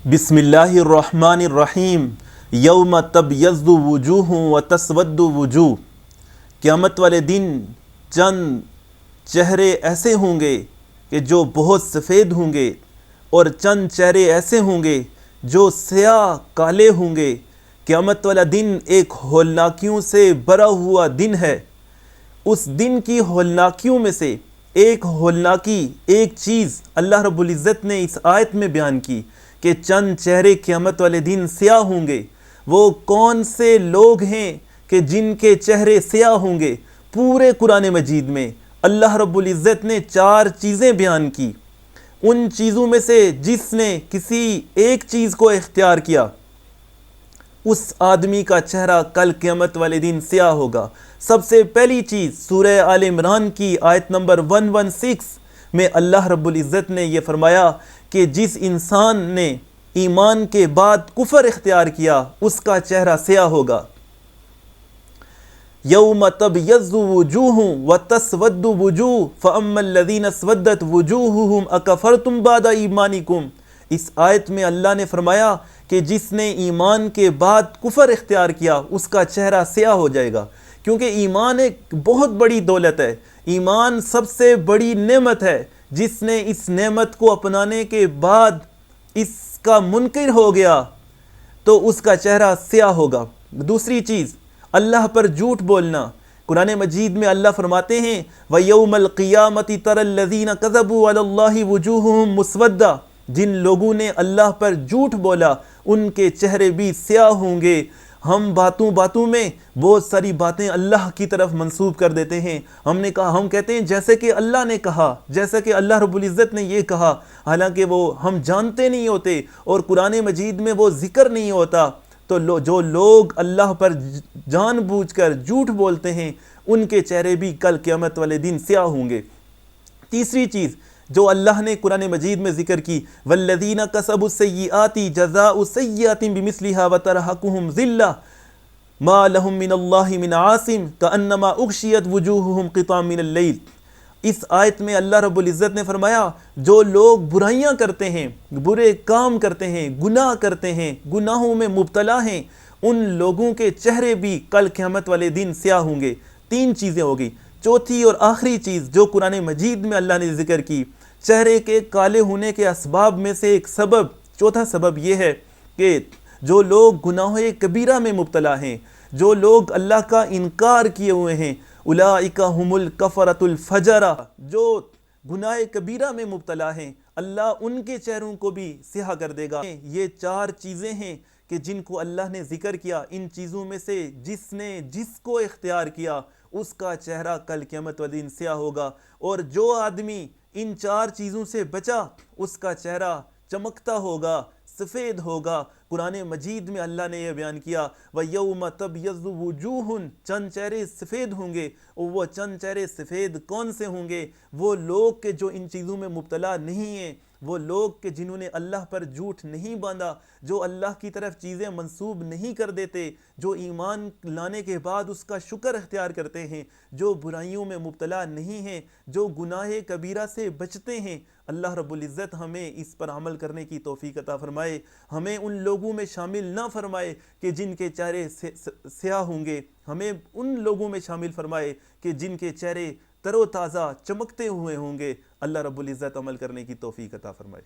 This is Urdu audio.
بسم اللہ الرحمن الرحیم یوم تبیض وجوہ و تسود وجوہ، قیامت والے دن چند چہرے ایسے ہوں گے کہ جو بہت سفید ہوں گے، اور چند چہرے ایسے ہوں گے جو سیاہ کالے ہوں گے۔ قیامت والا دن ایک ہولناکیوں سے بھرا ہوا دن ہے۔ اس دن کی ہولناکیوں میں سے ایک ہولناکی، ایک چیز اللہ رب العزت نے اس آیت میں بیان کی کہ چند چہرے قیامت والے دن سیاہ ہوں گے۔ وہ کون سے لوگ ہیں کہ جن کے چہرے سیاہ ہوں گے؟ پورے قرآن مجید میں اللہ رب العزت نے 4 چیزیں بیان کی۔ ان چیزوں میں سے جس نے کسی ایک چیز کو اختیار کیا، اس آدمی کا چہرہ کل قیامت والے دن سیاہ ہوگا۔ سب سے پہلی چیز سورہ آل عمران کی آیت نمبر 116 میں اللہ رب العزت نے یہ فرمایا کہ جس انسان نے ایمان کے بعد کفر اختیار کیا، اس کا چہرہ سیاہ ہوگا۔ یوم تبیض وجوہ وتسود وجوہ فاما الذین اسودت وجوہہم اکفرتم بعد ایمانکم۔ اس آیت میں اللہ نے فرمایا کہ جس نے ایمان کے بعد کفر اختیار کیا، اس کا چہرہ سیاہ ہو جائے گا، کیونکہ ایمان ایک بہت بڑی دولت ہے۔ ایمان سب سے بڑی نعمت ہے۔ جس نے اس نعمت کو اپنانے کے بعد اس کا منکر ہو گیا تو اس کا چہرہ سیاہ ہوگا۔ دوسری چیز، اللہ پر جھوٹ بولنا۔ قرآن مجید میں اللہ فرماتے ہیں وَيَوْمَ الْقِيَامَةِ تَرَى الَّذِينَ كَذَبُوا عَلَى اللَّهِ وُجُوهُهُمْ مُسْوَدَّةٌ۔ جن لوگوں نے اللہ پر جھوٹ بولا، ان کے چہرے بھی سیاہ ہوں گے۔ ہم باتوں میں بہت ساری باتیں اللہ کی طرف منسوب کر دیتے ہیں۔ ہم کہتے ہیں جیسے کہ اللہ نے کہا، جیسے کہ اللہ رب العزت نے یہ کہا، حالانکہ وہ ہم جانتے نہیں ہوتے اور قرآن مجید میں وہ ذکر نہیں ہوتا۔ تو جو لوگ اللہ پر جان بوجھ کر جھوٹ بولتے ہیں، ان کے چہرے بھی کل قیامت والے دن سیاہ ہوں گے۔ تیسری چیز جو اللہ نے قرآن مجید میں ذکر کی والذین کسبوا السیئات جزاء سیئۃ بمثلھا وترہقہم ذلہ ما لہم من اللہ من عاصم کانما اغشیت وجوہہم قطعا من اللیل۔ اس آیت میں اللہ رب العزت نے فرمایا جو لوگ برائیاں کرتے ہیں، برے کام کرتے ہیں، گناہ کرتے ہیں، گناہوں میں مبتلا ہیں، ان لوگوں کے چہرے بھی کل قیامت والے دن سیاہ ہوں گے۔ 3 چیزیں ہوگی۔ چوتھی اور آخری چیز جو قرآن مجید میں اللہ نے ذکر کی، چہرے کے کالے ہونے کے اسباب میں سے ایک سبب، چوتھا سبب یہ ہے کہ جو لوگ گناہ کبیرہ میں مبتلا ہیں، جو لوگ اللہ کا انکار کیے ہوئے ہیں، اولئک ھم الکفرۃ الفجرہ، جو گناہ کبیرہ میں مبتلا ہیں، اللہ ان کے چہروں کو بھی سیاہ کر دے گا۔ یہ 4 چیزیں ہیں کہ جن کو اللہ نے ذکر کیا۔ ان چیزوں میں سے جس نے جس کو اختیار کیا، اس کا چہرہ کل قیامت والے دن سیاہ ہوگا، اور جو آدمی ان 4 چیزوں سے بچا، اس کا چہرہ چمکتا ہوگا، سفید ہوگا۔ قرآن مجید میں اللہ نے یہ بیان کیا وَيَوْمَ تَبْيَضُّ وُجُوهٌ، چند چہرے سفید ہوں گے، اور وہ چند چہرے سفید کون سے ہوں گے؟ وہ لوگ کہ جو ان چیزوں میں مبتلا نہیں ہیں، وہ لوگ کہ جنہوں نے اللہ پر جھوٹ نہیں باندھا، جو اللہ کی طرف چیزیں منسوب نہیں کر دیتے، جو ایمان لانے کے بعد اس کا شکر اختیار کرتے ہیں، جو برائیوں میں مبتلا نہیں ہیں، جو گناہ کبیرہ سے بچتے ہیں۔ اللہ رب العزت ہمیں اس پر عمل کرنے کی توفیق عطا فرمائے۔ ہمیں ان لوگوں میں شامل نہ فرمائے کہ جن کے چہرے سیاہ ہوں گے، ہمیں ان لوگوں میں شامل فرمائے کہ جن کے چہرے تر و تازہ چمکتے ہوئے ہوں گے۔ اللہ رب العزت عمل کرنے کی توفیق عطا فرمائے۔